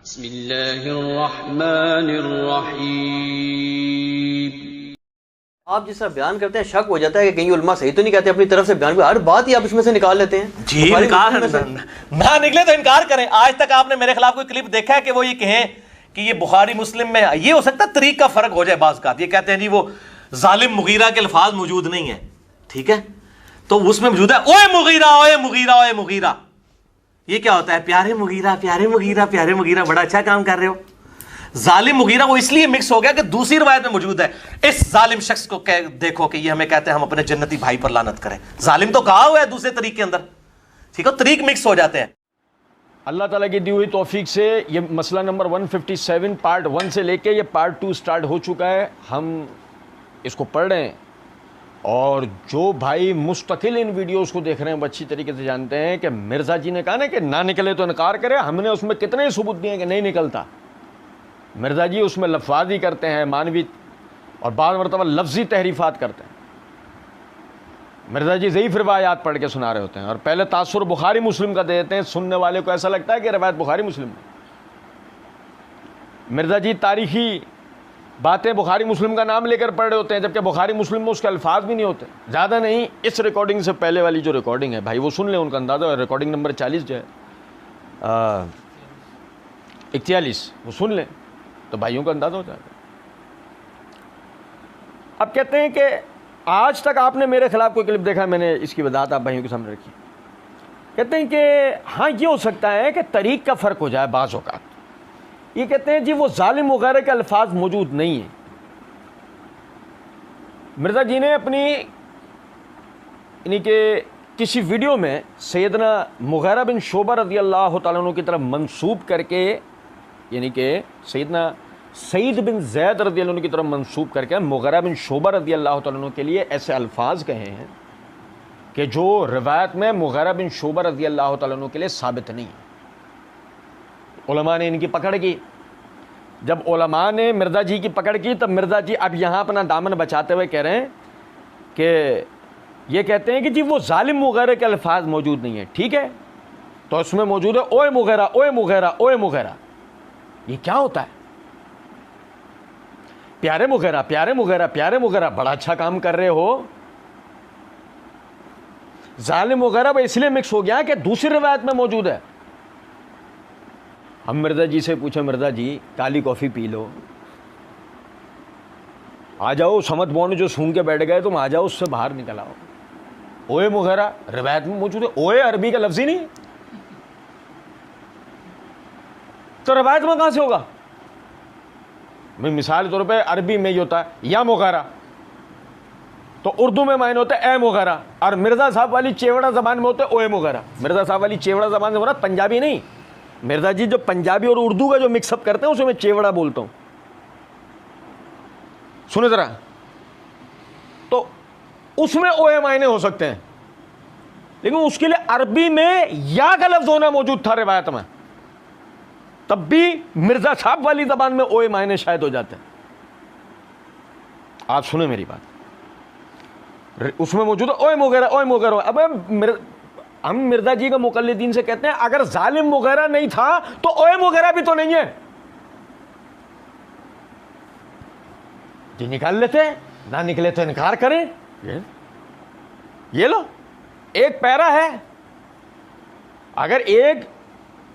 بسم اللہ الرحمن الرحیم۔ آپ جس طرح بیان کرتے ہیں شک ہو جاتا ہے کہ کہیں علماء صحیح تو نہیں کہتے اپنی طرف سے بیان، ہر بات ہی آپ اس میں سے نکال لیتے ہیں۔ جی انکار نہ نکلے تو انکار کریں۔ آج تک آپ نے میرے خلاف کوئی کلپ دیکھا ہے کہ وہ یہ کہیں کہ یہ بخاری مسلم میں یہ ہو سکتا ہے طریق کا فرق ہو جائے بعض کا، یہ کہتے ہیں جی وہ ظالم مغیرہ کے الفاظ موجود نہیں ہیں، ٹھیک ہے، تو اس میں موجود ہے اوے مغیرہ اوے مغیرہ اوے مغیرہ۔ یہ کیا ہوتا ہے؟ پیارے مغیرہ پیارے مغیرہ پیارے مغیرہ، بڑا اچھا کام کر رہے ہو۔ ظالم مغیرہ وہ اس لیے مکس ہو گیا کہ دوسری روایت میں موجود ہے اس ظالم شخص کو دیکھو کہ یہ ہمیں کہتے ہیں ہم اپنے جنتی بھائی پر لعنت کریں۔ ظالم تو کہا ہوا ہے دوسرے طریق کے اندر، ٹھیک ہے، طریق مکس ہو جاتے ہیں۔ اللہ تعالیٰ کی دی ہوئی توفیق سے یہ مسئلہ نمبر 157 پارٹ 1 سے لے کے یہ پارٹ 2 سٹارٹ ہو چکا ہے، ہم اس کو پڑھ رہے ہیں، اور جو بھائی مستقل ان ویڈیوز کو دیکھ رہے ہیں وہ اچھی طریقے سے جانتے ہیں کہ مرزا جی نے کہا نا کہ نہ نکلے تو انکار کرے، ہم نے اس میں کتنے ثبوت دیے کہ نہیں نکلتا۔ مرزا جی اس میں لفاظی کرتے ہیں، مانوی اور بعض مرتبہ لفظی تحریفات کرتے ہیں۔ مرزا جی ضعیف روایات پڑھ کے سنا رہے ہوتے ہیں اور پہلے تاثر بخاری مسلم کا دیتے ہیں، سننے والے کو ایسا لگتا ہے کہ روایت بخاری مسلم ہے۔ مرزا جی تاریخی باتیں بخاری مسلم کا نام لے کر پڑھ رہے ہوتے ہیں، جبکہ بخاری مسلم میں اس کے الفاظ بھی نہیں ہوتے۔ زیادہ نہیں، اس ریکارڈنگ سے پہلے والی جو ریکارڈنگ ہے بھائی وہ سن لیں، ان کا اندازہ ہے۔ ریکارڈنگ نمبر 40 جو ہے 41 وہ سن لیں تو بھائیوں کا اندازہ ہو جائے گا۔ اب کہتے ہیں کہ آج تک آپ نے میرے خلاف کوئی کلپ دیکھا، میں نے اس کی وضاحت آپ بھائیوں کے سامنے رکھی۔ کہتے ہیں کہ ہاں یہ ہو سکتا ہے کہ طریق کا فرق ہو جائے بعض اوقات۔ یہ کہتے ہیں جی وہ ظالم وغیرہ کے الفاظ موجود نہیں ہیں۔ مرزا جی نے اپنی یعنی کہ کسی ویڈیو میں سیدنا مغیرہ بن شعبہ رضی اللہ تعالیٰ عنہ کی طرف منسوب کر کے، یعنی کہ سیدنا سعید بن زید رضی اللہ عنہ کی طرف منسوب کر کے مغیرہ بن شعبہ رضی اللہ تعالیٰ عنہ کے لیے ایسے الفاظ کہے ہیں کہ جو روایت میں مغیرہ بن شعبہ رضی اللہ تعالیٰ عنہ کے لیے ثابت نہیں ہے۔ علماء نے ان کی پکڑ کی، جب علماء نے مرزا جی کی پکڑ کی تب مرزا جی اب یہاں اپنا دامن بچاتے ہوئے کہہ رہے ہیں کہ یہ کہتے ہیں کہ جی وہ ظالم وغیرہ کے الفاظ موجود نہیں ہیں، ٹھیک ہے، تو اس میں موجود ہے اوے مغیرہ اوے مغیرہ اوے مغیرہ۔ یہ کیا ہوتا ہے؟ پیارے مغیرہ پیارے مغیرہ پیارے مغیرہ، بڑا اچھا کام کر رہے ہو۔ ظالم وغیرہ وہ اس لیے مکس ہو گیا کہ دوسری روایت میں موجود ہے۔ ہم مرزا جی سے پوچھیں، مرزا جی کالی کافی پی لو، آ جاؤ، سمت بون جو سون کے بیٹھ گئے تم آ جاؤ، اس سے باہر نکل آؤ۔ اوے مغیرہ روایت میں موجود ہے، اوے عربی کا لفظ ہی نہیں تو روایت میں کہاں سے ہوگا؟ مثال طور پہ عربی میں یہ ہوتا ہے یا مغیرہ، تو اردو میں معنی ہوتا ہے اے مغیرہ، اور مرزا صاحب والی چیوڑا زبان میں ہوتا ہے اوے مغیرہ۔ مرزا صاحب والی چیوڑا زبان سے مراد پنجابی نہیں، مرزا جی جو پنجابی اور اردو کا جو مکس اپ کرتے ہیں اسے میں چیوڑا بولتا ہوں۔ سنیں ذرا، تو اس میں اوے معنی ہو سکتے ہیں، لیکن اس کے لیے عربی میں یا کا لفظ ہونا موجود تھا روایت میں، تب بھی مرزا صاحب والی زبان میں اوے معنی شاید ہو جاتے ہیں۔ آپ سنیں میری بات، اس میں موجود ہے اوے مغیرہ اوے مغیرہ۔ اب ہم مرزا جی کا مقلدین سے کہتے ہیں اگر ظالم وغیرہ نہیں تھا تو اوے وغیرہ بھی تو نہیں ہے، جی نکال لیتے ہیں، نہ نکلے تو انکار کریں۔ یہ لو ایک پیرا ہے، اگر ایک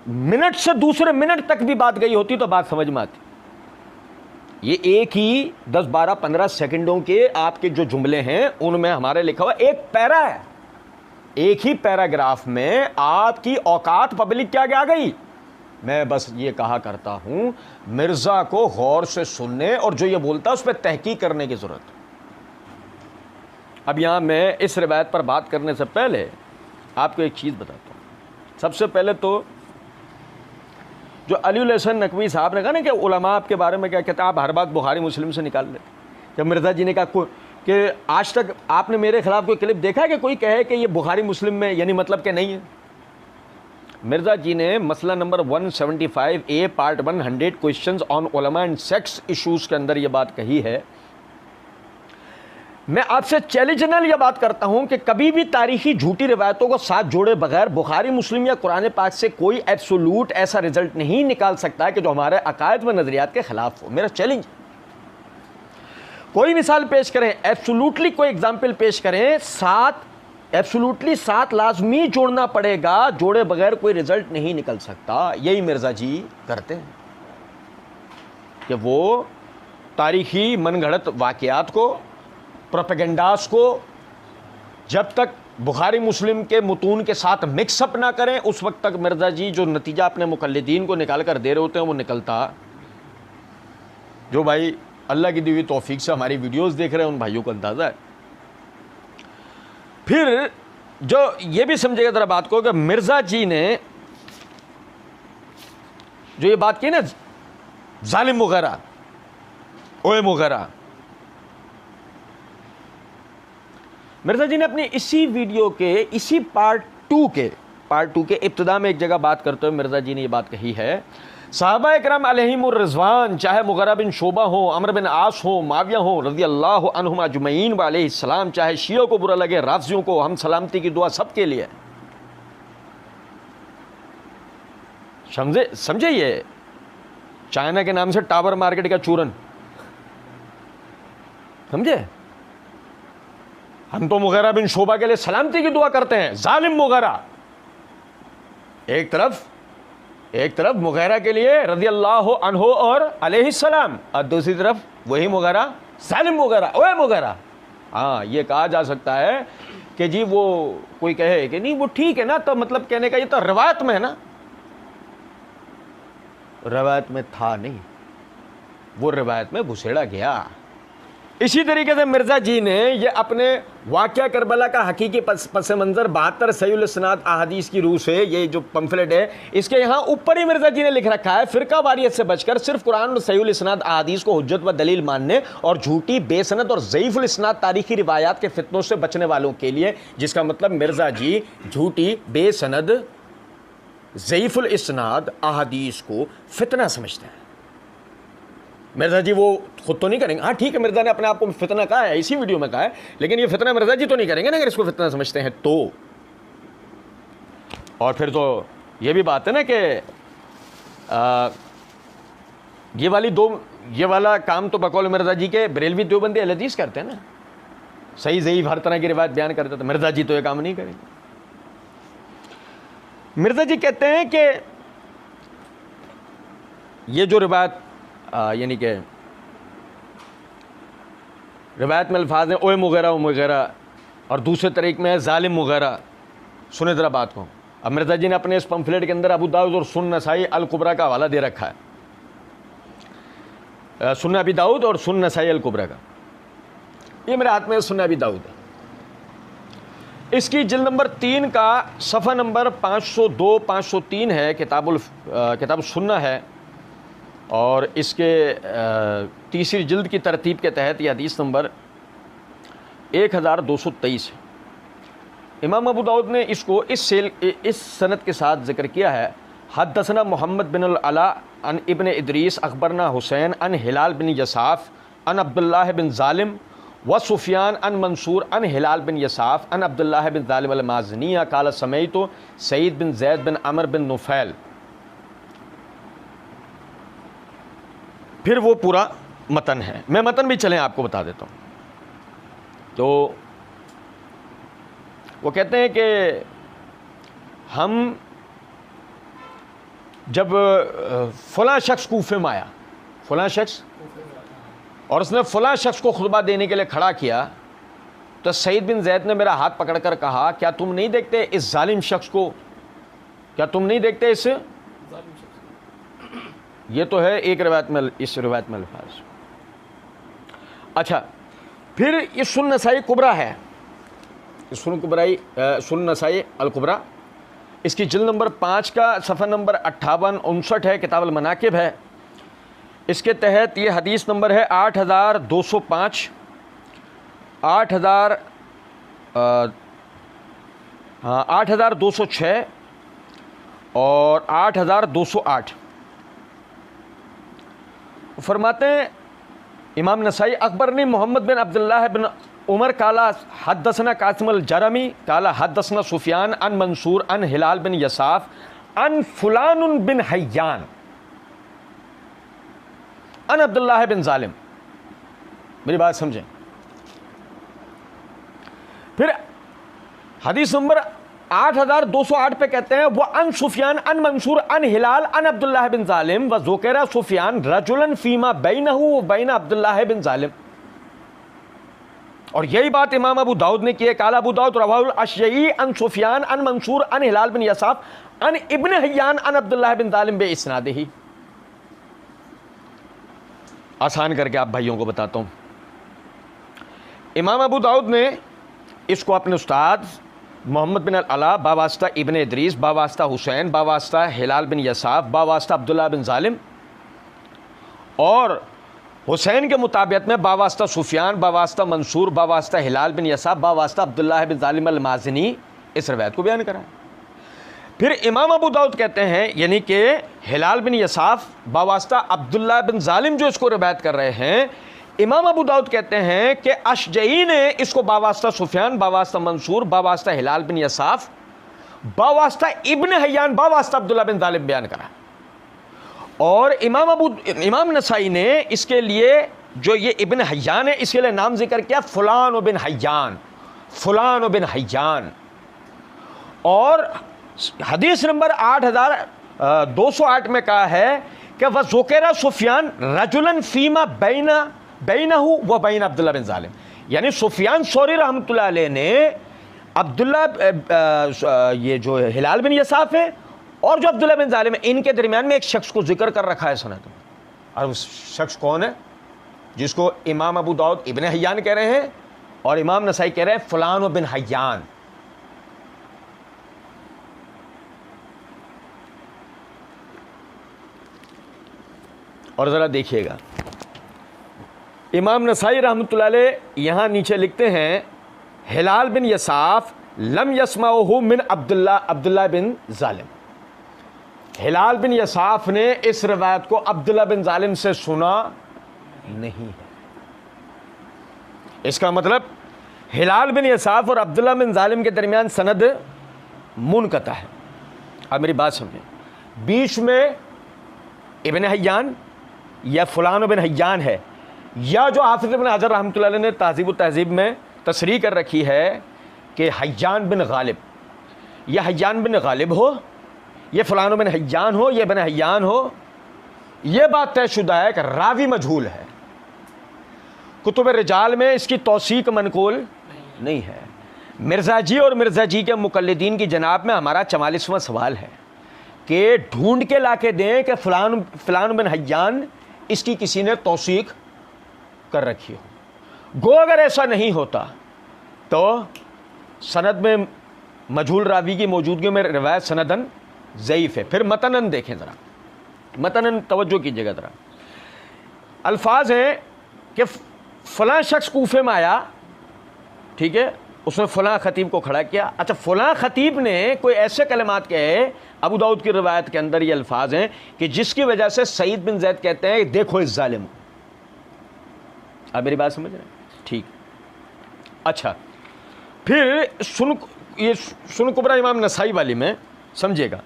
منٹ سے دوسرے منٹ تک بھی بات گئی ہوتی تو بات سمجھ میں آتی۔ یہ ایک ہی 10 12 15 سیکنڈوں کے آپ کے جو جملے ہیں ان میں ہمارے لکھا ہوا ایک پیرا ہے، ایک ہی پیراگراف میں آپ کی اوقات پبلک کیا آ گئی۔ میں بس یہ کہا کرتا ہوں مرزا کو غور سے سننے اور جو یہ بولتا ہے اس پہ تحقیق کرنے کی ضرورت۔ اب یہاں میں اس روایت پر بات کرنے سے پہلے آپ کو ایک چیز بتاتا ہوں۔ سب سے پہلے تو جو علی الحسن نقوی صاحب نے کہا نا کہ علماء آپ کے بارے میں کیا کہتے ہیں، آپ ہر بات بخاری مسلم سے نکال لیتے۔ جب مرزا جی نے کہا کہ آج تک آپ نے میرے خلاف کوئی کلپ دیکھا ہے کہ کوئی کہے کہ یہ بخاری مسلم میں یعنی مطلب کہ نہیں ہے؟ مرزا جی نے مسئلہ نمبر 175A پارٹ 100 کویشچنز آن علماء اینڈ سیکس ایشوز کے اندر یہ بات کہی ہے میں آپ سے چیلنجنل یہ بات کرتا ہوں کہ کبھی بھی تاریخی جھوٹی روایتوں کو ساتھ جوڑے بغیر بخاری مسلم یا قرآن پاک سے کوئی ایبسولوٹ ایسا رزلٹ نہیں نکال سکتا ہے کہ جو ہمارے عقائد و نظریات کے خلاف ہو. میرا چیلنج، کوئی مثال پیش کریں، ایبسولوٹلی کوئی ایگزامپل پیش کریں، ایبسولوٹلی ساتھ لازمی جوڑنا پڑے گا، جوڑے بغیر کوئی رزلٹ نہیں نکل سکتا. یہی مرزا جی کرتے ہیں کہ وہ تاریخی من گھڑت واقعات کو، پروپیگنڈاس کو جب تک بخاری مسلم کے متون کے ساتھ مکس اپ نہ کریں اس وقت تک مرزا جی جو نتیجہ اپنے مقلدین کو نکال کر دے رہے ہوتے ہیں وہ نکلتا. جو بھائی اللہ کی دی ہوئی توفیق سے ہماری ویڈیوز دیکھ رہے ہیں ان بھائیوں کو اندازہ ہے. پھر جو یہ بھی سمجھے گا ذرا بات کو کہ مرزا جی نے جو یہ بات کی نا ظالم وغیرہ، اوے وغیرہ، مرزا جی نے اپنی اسی ویڈیو کے اسی پارٹ ٹو کے ابتدا میں ایک جگہ بات کرتے ہوئے مرزا جی نے یہ بات کہی ہے، صحابہ اکرام علیہم الرضوان، چاہے مغیرہ بن شعبہ ہوں، عمر بن عاص ہوں، معاویہ ہوں رضی اللہ عنہم اجمعین علیہ السلام، چاہے شیعوں کو برا لگے، رافضیوں کو، ہم سلامتی کی دعا سب کے لیے. سمجھے یہ چائنا کے نام سے ٹاور مارکیٹ کا چورن، سمجھے؟ ہم تو مغیرہ بن شعبہ کے لیے سلامتی کی دعا کرتے ہیں، ظالم مغیرہ. ایک طرف مغیرہ کے لیے رضی اللہ عنہ اور علیہ السلام، اور دوسری طرف وہی مغیرہ ظالم مغیرہ، اوے مغیرہ. ہاں یہ کہا جا سکتا ہے کہ جی وہ کوئی کہے کہ نہیں وہ ٹھیک ہے نا، تو مطلب کہنے کا یہ تو روایت میں ہے نا. روایت میں تھا نہیں، وہ روایت میں گھسیڑا گیا. اسی طریقے سے مرزا جی نے یہ اپنے واقعہ کربلا کا حقیقی پس منظر 72 صحیح الاسناد احادیث کی روح سے، یہ جو پمفلٹ ہے اس کے یہاں اوپر ہی مرزا جی نے لکھ رکھا ہے، فرقہ واریت سے بچ کر صرف قرآن اور صحیح الاسناد احادیث کو حجت و دلیل ماننے اور جھوٹی بے سند اور ضعیف الاسناد تاریخی روایات کے فتنوں سے بچنے والوں کے لیے. جس کا مطلب مرزا جی جھوٹی بے سند ضعیف الاسناد احادیث کو فتنہ سمجھتے ہیں. مرزا جی وہ خود تو نہیں کریں گے، ہاں ٹھیک ہے مرزا نے اپنے آپ کو فتنہ کہا ہے، اسی ویڈیو میں کہا ہے، لیکن یہ فتنہ مرزا جی تو نہیں کریں گے نا اگر اس کو فتنہ سمجھتے ہیں تو. اور پھر تو یہ بھی بات ہے نا کہ یہ والا کام تو بقول مرزا جی کے بریلوی دیوبندی اہل حدیث کرتے ہیں نا، صحیح ضعیف ہر طرح کی روایت بیان کرتے تھے. مرزا جی تو یہ کام نہیں کریں گے. مرزا جی کہتے ہیں کہ یہ جو روایت یعنی کہ روایت میں الفاظ ہیں اوے مغیرہ و مغیرہ، اور دوسرے طریق میں ہے ظالم مغیرہ. سنیں ذرا بات کو. اب مرزا جی نے اپنے اس پمفلیٹ کے اندر ابو داؤد اور سنن نسائی الکبریٰ کا حوالہ دے رکھا ہے، سنن ابی داؤد اور سنن نسائی الکبریٰ کا. یہ میرے ہاتھ میں سنن ابی داؤد ہے، اس کی جلد نمبر 3 کا صفحہ نمبر 502 503 ہے، کتاب السنہ ہے، اور اس کے تیسری جلد کی ترتیب کے تحت یہ حدیث نمبر 1223 ہے. امام ابو داؤد نے اس کو اس سند کے ساتھ ذکر کیا ہے. حدثنا محمد بن العلا عن ابن ادریس اخبرنا حسین عن ہلال بن یساف عن عبداللہ بن ظالم و سفیان عن منصور عن ہلال بن یساف عن عبداللہ بن ظالم المازنی قال سمیت سعید بن زید بن عمر بن نفیل. پھر وہ پورا متن ہے، میں متن بھی چلیں آپ کو بتا دیتا ہوں. تو وہ کہتے ہیں کہ ہم جب فلاں شخص کوفے میں آیا، فلاں شخص، اور اس نے فلاں شخص کو خطبہ دینے کے لیے کھڑا کیا، تو سعید بن زید نے میرا ہاتھ پکڑ کر کہا کیا تم نہیں دیکھتے اس ظالم شخص کو، کیا تم نہیں دیکھتے اس یہ تو ہے ایک روایت میں، اس روایت میں الفاظ. اچھا پھر یہ سنن نسائی کبریٰ ہے، سنن نسائی الکبریٰ، اس کی جلد نمبر 5 کا صفحہ نمبر 58-59 ہے، کتاب المناقب ہے. اس کے تحت یہ حدیث نمبر ہے 8205 8206 اور 8208. فرماتے ہیں امام نسائی اخبرنی محمد بن عبداللہ بن عمر قال حدثنا قاسم الجرمی قال حدثنا سفیان عن منصور عن ہلال بن یساف عن فلان بن حیان عن عبداللہ بن ظالم. میری بات سمجھیں. پھر حدیث نمبر 8208 پہ کہتے ہیں وہ ان سفیان ان منصور ان ہلال ان عبداللہ بن ظالم و ذکر سفیان رجلا فیما بینہ و بین عبداللہ بن ظالم. اور یہی بات امام ابو داؤد نے کی ہے. قال ابو داؤد رواہ الاشجعی ان سفیان ان منصور ان ہلال بن یساف ان ابن حیان ان عبداللہ بن ظالم بے اسنادہ. آسان کر کے آپ بھائیوں کو بتاتا ہوں. امام ابو داؤد نے اس کو اپنے استاد محمد بن العلا باواسطہ ابن ادریس باواسطہ حسین باواسطہ ہلال بن یساف باواسطہ عبداللہ بن ظالم اور حسین کے مطابقت میں باواسطہ سفیان باواسطہ منصور باواسطہ ہلال بن یساف باواسطہ عبداللہ بن ظالم المازنی اس روایت کو بیان کرا. پھر امام ابو داؤد کہتے ہیں یعنی کہ ہلال بن یساف باواسطہ عبداللہ بن ظالم جو اس کو روایت کر رہے ہیں، امام ابو داؤد کہتے ہیں کہ اشجعی نے اس کو باواسطہ سفیان باواسطہ منصور باواسطہ ہلال بن یساف باواسطہ ابن حیان باواسطہ عبداللہ بن ظالم بیان کرا. اور امام نسائی نے اس کے لیے جو یہ ابن حیان ہے اس کے لیے نام ذکر کیا فلان بن حیان، فلان بن حیان. اور حدیث نمبر 8208 میں کہا ہے کہ وہ ذکر سفیان رجلا فیما بینہ و بین عبداللہ بن ظالم. یعنی سفیان ثوری رحمۃ اللہ علیہ نے عبداللہ یہ جو ہلال بن یساف ہے اور جو عبداللہ بن ظالم ہے ان کے درمیان میں ایک شخص کو ذکر کر رکھا ہے سند میں. اور اس شخص کون ہے؟ جس کو امام ابو داؤد ابن حیان کہہ رہے ہیں اور امام نسائی کہہ رہے ہیں فلان بن حیان. اور ذرا دیکھیے گا امام نسائی رحمۃ اللہ علیہ یہاں نیچے لکھتے ہیں ہلال بن یساف لم یسمعہ من عبداللہ بن ظالم. ہلال بن یساف نے اس روایت کو عبداللہ بن ظالم سے سنا نہیں ہے. اس کا مطلب ہلال بن یساف اور عبداللہ بن ظالم کے درمیان سند منقطع ہے. اب میری بات سمجھیں، بیچ میں ابن حیان یا فلان بن حیان ہے، یا جو حافظ ابن حجر رحمۃ اللہ علیہ نے تہذیب و تہذیب میں تصریح کر رکھی ہے کہ حیان بن غالب، یا حیان بن غالب ہو، یہ فلان بن حیان ہو، یہ بن حیان ہو. یہ بات طے شدہ ہے کہ راوی مجہول ہے. کتب رجال میں اس کی توثیق منقول نہیں ہے. مرزا جی اور مرزا جی کے مقلدین کی جناب میں ہمارا 44واں سوال ہے کہ ڈھونڈ کے لا کے دیں کہ فلان بن حیان اس کی کسی نے توثیق کر رکھی ہو. گو اگر ایسا نہیں ہوتا تو سند میں مجہول راوی کی موجودگی میں روایت سندن ضعیف ہے. پھر متنن دیکھیں ذرا، متنن توجہ کیجیے گا ذرا. الفاظ ہیں کہ فلاں شخص کوفے میں آیا، ٹھیک ہے، اس نے فلاں خطیب کو کھڑا کیا. اچھا، فلاں خطیب نے کوئی ایسے کلمات کہے، ابو داؤد کی روایت کے اندر یہ الفاظ ہیں کہ جس کی وجہ سے سعید بن زید کہتے ہیں دیکھو اس ظالم. آپ میری بات سمجھ رہے ہیں؟ ٹھیک. اچھا، پھر سن کبرا امام نسائی والی میں سمجھے گا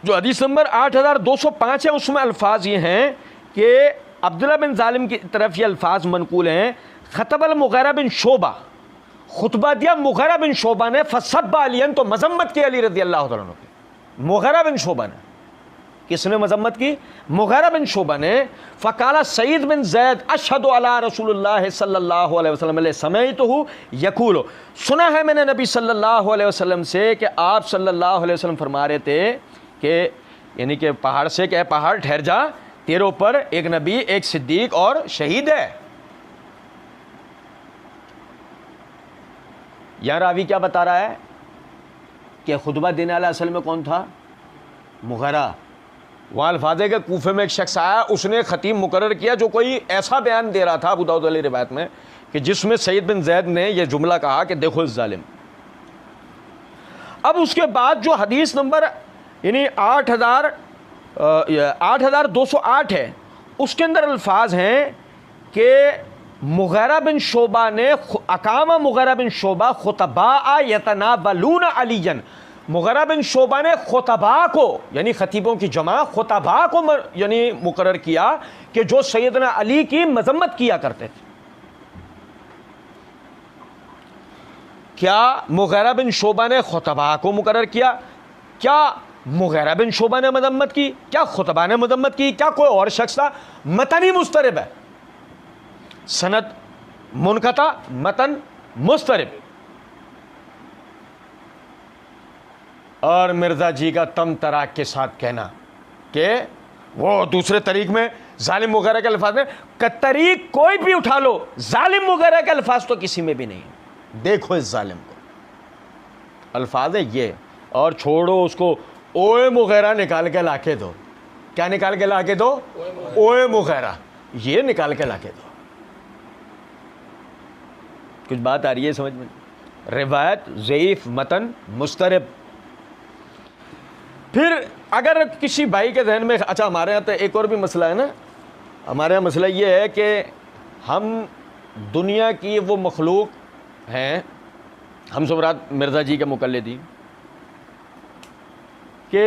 جو حدیث نمبر 8205 ہے، اس میں الفاظ یہ ہیں کہ عبداللہ بن ظالم کی طرف یہ الفاظ منقول ہیں، خطب المغیرہ بن شعبہ، خطبہ دیا مغیرہ بن شعبہ نے، فسب علیًا، تو مذمت کی علی رضی اللہ تعالیٰ عنہ کی. مغیرہ بن شعبہ نے، کس نے مذمت کی؟ مغیرہ بن شعبہ نے. فقال سعید بن زید اشہد علی رسول اللہ صلی اللہ علیہ وسلم علیہ سمعتہ یقول، سنا ہے میں نے نبی صلی اللہ علیہ وسلم سے کہ آپ صلی اللہ علیہ وسلم فرما رہے تھے کہ یعنی کہ پہاڑ سے کہ اے پہاڑ ٹھہر جا، تیرے اوپر ایک نبی، ایک صدیق اور شہید ہے. یا راوی کیا بتا رہا ہے کہ خطبہ دینے والا اصل میں کون تھا؟ مغیرہ. وہاں الفاظ ہے کہ کوفے میں ایک شخص آیا، اس نے خطیب مقرر کیا جو کوئی ایسا بیان دے رہا تھا ابو داؤد علی روایت میں کہ جس میں سعید بن زید نے یہ جملہ کہا کہ دیکھو اس ظالم. اب اس کے بعد جو حدیث نمبر یعنی 8208 ہے، اس کے اندر الفاظ ہیں کہ مغیرہ بن شعبہ نے اقام مغیرہ بن شعبہ خطباء یتناولون علیًا، مغیرہ بن شعبہ نے خطباء کو یعنی خطیبوں کی جمع خطباء کو یعنی مقرر کیا کہ جو سیدنا علی کی مذمت کیا کرتے تھے۔ کیا مغیرہ بن شعبہ نے خطباء کو مقرر کیا؟ کیا مغیرہ بن شعبہ نے مذمت کی؟ کیا خطباء نے مذمت کی؟ کیا کوئی اور شخص تھا؟ متن ہی مضطرب ہے، سند منقطع، متن مضطرب۔ اور مرزا جی کا تم تراک کے ساتھ کہنا کہ وہ دوسرے طریق میں ظالم وغیرہ کے الفاظ میں، طریق کوئی بھی اٹھا لو، ظالم وغیرہ کے الفاظ تو کسی میں بھی نہیں۔ دیکھو اس ظالم کو، الفاظ ہے یہ، اور چھوڑو اس کو اوے مغیرہ نکال کے لا کے دو۔ کیا نکال کے لا کے دو؟ اوے مغیرہ، یہ نکال کے لا کے دو۔ کچھ بات آ رہی ہے سمجھ میں؟ روایت ضعیف، متن مضطرب۔ پھر اگر کسی بھائی کے ذہن میں، اچھا ہمارے یہاں تو ایک اور بھی مسئلہ ہے نا، ہمارے یہاں مسئلہ یہ ہے کہ ہم دنیا کی وہ مخلوق ہیں، ہم سمرات مرزا جی کے مقلدین، کہ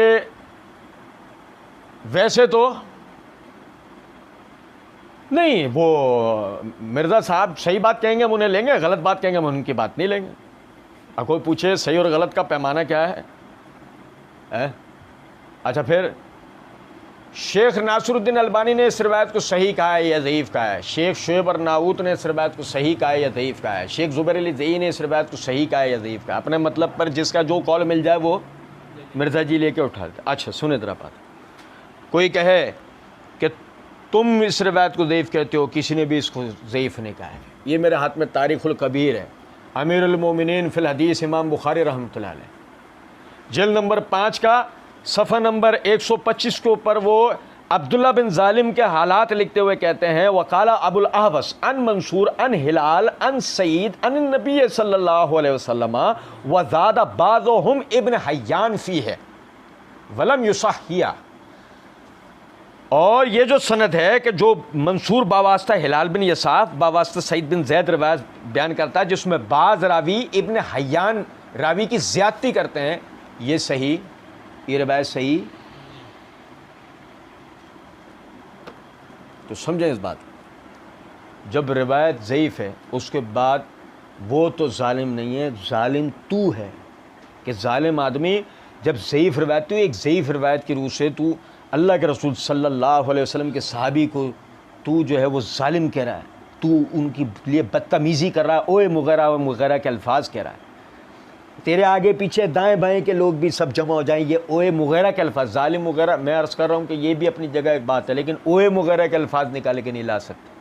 ویسے تو نہیں، وہ مرزا صاحب صحیح بات کہیں گے ہم انہیں لیں گے، غلط بات کہیں گے ہم ان کی بات نہیں لیں گے۔ اب کوئی پوچھے صحیح اور غلط کا پیمانہ کیا ہے؟ اچھا پھر شیخ ناصر الدین البانی نے اس روایت کو صحیح کہا ہے یا ضعیف کہا ہے؟ شیخ شعیب الارناؤوط نے اس روایت کو صحیح کہا ہے یا ضعیف کہا ہے؟ شیخ زبیر علی زئی نے اس روایت کو صحیح کہا ہے یا ضعیف کہا ہے؟ اپنے مطلب پر جس کا جو قول مل جائے وہ مرزا جی لے کے اٹھا دیتے۔ اچھا سنیں ذرا بات، کوئی کہے کہ تم اس روایت کو ضعیف کہتے ہو، کسی نے بھی اس کو ضعیف نہیں کہا ہے۔ یہ میرے ہاتھ میں تاریخ الکبیر ہے، امیر المومنین فی الحدیث امام بخاری رحمۃ اللہ علیہ، جلد نمبر 5 کا صفحہ نمبر 125 کے اوپر وہ عبداللہ بن ظالم کے حالات لکھتے ہوئے کہتے ہیں، وقال ابو الاحوص عن منصور عن ہلال عن سعید عن النبی صلی اللہ علیہ وسلم وزاد بعضهم ابن حیان فیہ ولم یصحح۔ اور یہ جو سند ہے کہ جو منصور باواسطہ ہلال بن یساف باواسطہ سعید بن زید روایت بیان کرتا ہے، جس میں بعض راوی ابن حیان راوی کی زیادتی کرتے ہیں، یہ صحیح، یہ روایت صحیح۔ تو سمجھیں اس بات، جب روایت ضعیف ہے اس کے بعد وہ تو ظالم نہیں ہے، ظالم تو ہے، کہ ظالم آدمی جب ضعیف روایت، تو ایک ضعیف روایت کی روح سے تو اللہ کے رسول صلی اللہ علیہ وسلم کے صحابی کو تو جو ہے وہ ظالم کہہ رہا ہے، تو ان کی لیے بدتمیزی کر رہا ہے، اوے مغیرہ و مغیرہ کے الفاظ کہہ رہا ہے، تیرے آگے پیچھے دائیں بائیں کے لوگ بھی سب جمع ہو جائیں، یہ اوے مغیرہ کے الفاظ، ظالم مغیرہ، میں عرض کر رہا ہوں کہ یہ بھی اپنی جگہ ایک بات ہے، لیکن اوے مغیرہ کے الفاظ نکال کے نہیں لا سکتے۔